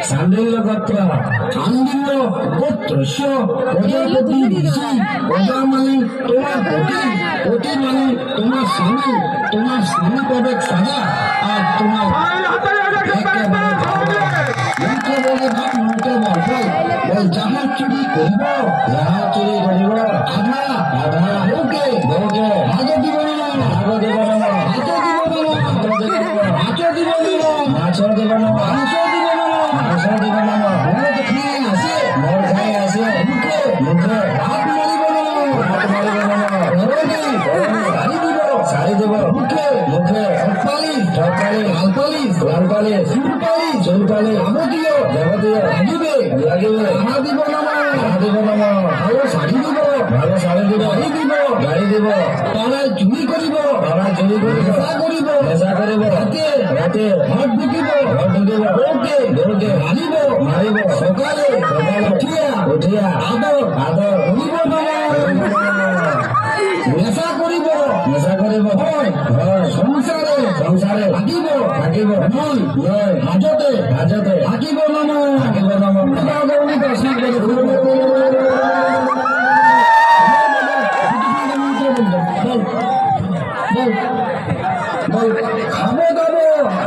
Sandillo Gotra, Andillo Gotrasho, Ojapati, Ojamani, Tomar Poti, Poti Mani, Tomar Sami, Tomar Sami Kodek Sada, আর তোমার যাহা চুরি করিব যাহা চুরি করিব আধা আধা ওকে ওকে আগে দিব না আগে দিব না মাছ দিব না মাছ দিব না মাছ দিব না মাছ দিব না মোর খাই আছে মুখে মুখে হাত মারিব না হাত মারিব না গাড়ি দিব শাড়ি দিব মুখে মুখে সরপালি সরপালি লালপালি লালপালি সুরপালি সুরপালি যাবতীয় যাবতীয় লাগিবে লাগিবে আমার দিব না দিব না ভালো শাড়ি দিব ভালো শাড়ি দিব গাড়ি দিব গাড়ি দিব পাড়ায় চুরি করিব পাড়ায় চুরি করিব নেশা করিব নেশা করিব রাতে রাতে হাত ঢুকিব হাত ঢুকিব ওকে ওকে মারিব মারিব সকালে সকালে উঠিয়া উঠিয়া আদর আদর করিব না নেশা করিব নেশা করিব হয় হয় সংসারে সংসারে থাকিব থাকিব নয় নয় হাজতে হাজতে থাকিব না থাকিব না গৌরী দর্শন খাবো দাবো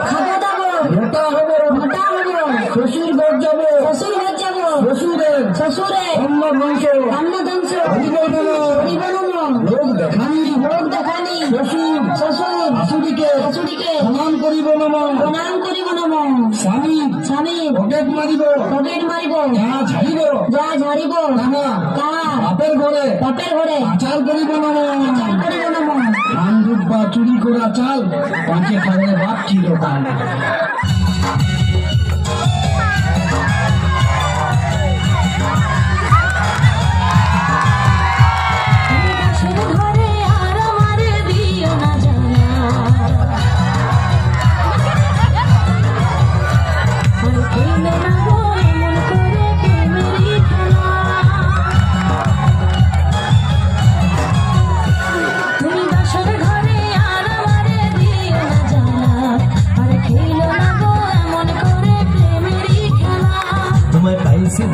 খাবো দাবো মোটা হবো মোটা হবো শ্বশুর ঘর যাবো শ্বশুর ঘর যাবো শ্বশুরের শ্বশুরের অন্ন বংশ অন্ন বংশ লোক দেখানি লোক দেখানি শ্বশুর শ্বশুর শাশুড়িকে শাশুড়িকে প্রণাম করিব নম প্রণাম করিব নম স্বামী স্বামী পকেট মারিব পকেট মারিব যা ঝাড়িব যা ঝাড়িব কাহা কাহা বাপের ঘরে আচার করিব নম আচার করিব নম আন্দুক বা চুরি করা চাল পাঁচে খাবে বাপ ছিল কাল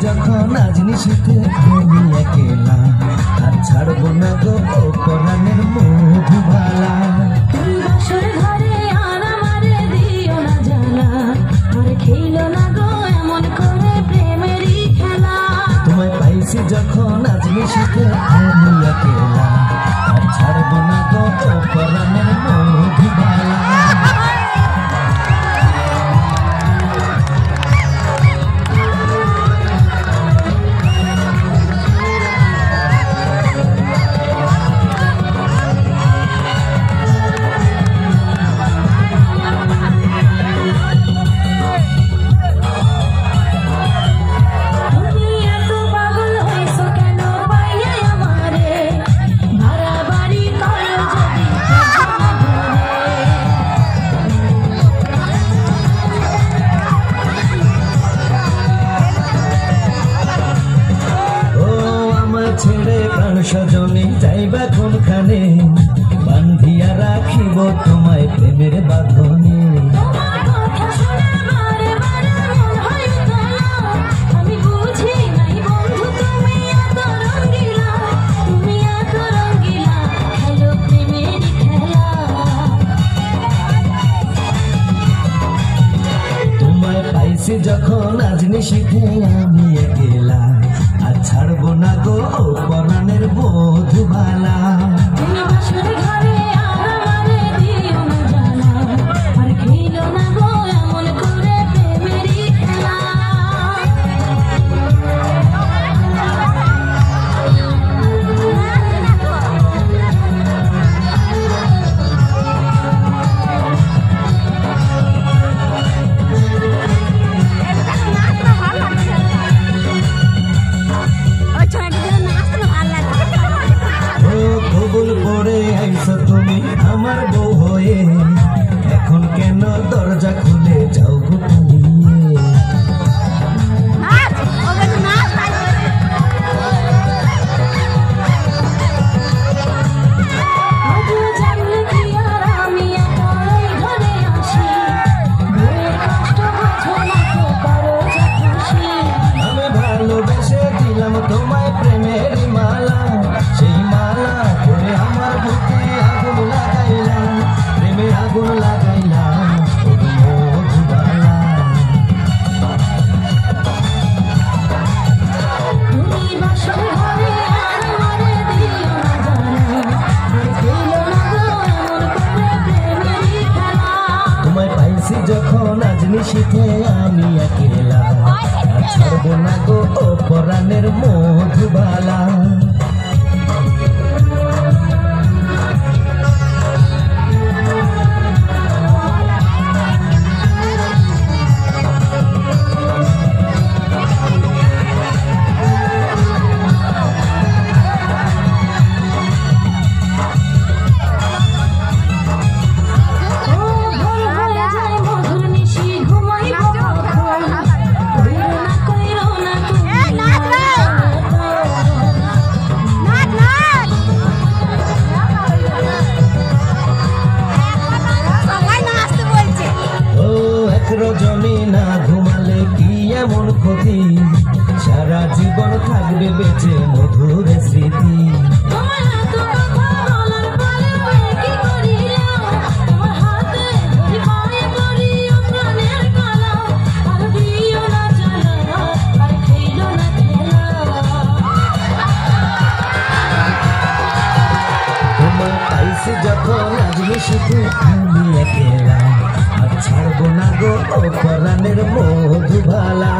যখন আজ নিশিতে আমি একেলা আর ছাড়বো না গো পরাণের মধুবালা তুমি বাসর ঘরে আর আমারে দিও না জ্বালা আর খেলো না গো এমন করে প্রেমেরই খেলা তোমায় পাইছি যখন আজ নিশিতে আমি একেলা আর ছাড়বো না গো পরাণের মধুবালা ছেড়ে প্রাণ সজনে যাইবা কোনখানে বান্ধিয়া রাখিব তোমায় প্রেমের বাঁধনে আমি বুঝি নাই বন্ধু তুমি এত রঙ্গিলা তুমি এত রঙ্গিলা খেলো প্রেমেরই খেলা তোমায় পাইছি যখন আজ নিশিতে আমি একেলা আর ছাড়বো না গো পরাণের মধুবালা তুমি বাসর ঘরে আর আমারে দিও না জ্বালা আর খেলো না গো এমন করে প্রেমেরই খেলা আগুন লাগাইলাম মধুবালা। তুমি বাসর ঘরে আর আমারে দিও না জানা, আর খেলো না গো এমন করে প্রেমেরই খেলা। তোমায় পাইছি যখন আজ নিশীথে আমি একেলা, আর ছাড়বো না গো ও পরাণের মধুবালা। রজনী না ঘুমালে কি এমন ক্ষতি, সারা জীবন থাকবে বেঁচে মধুর স্মৃতি। তোমার পাইছি যখন আজ নিশীথে আমি একেলা, আর ছাড়বো না গো ও পরাণের মধুবালা।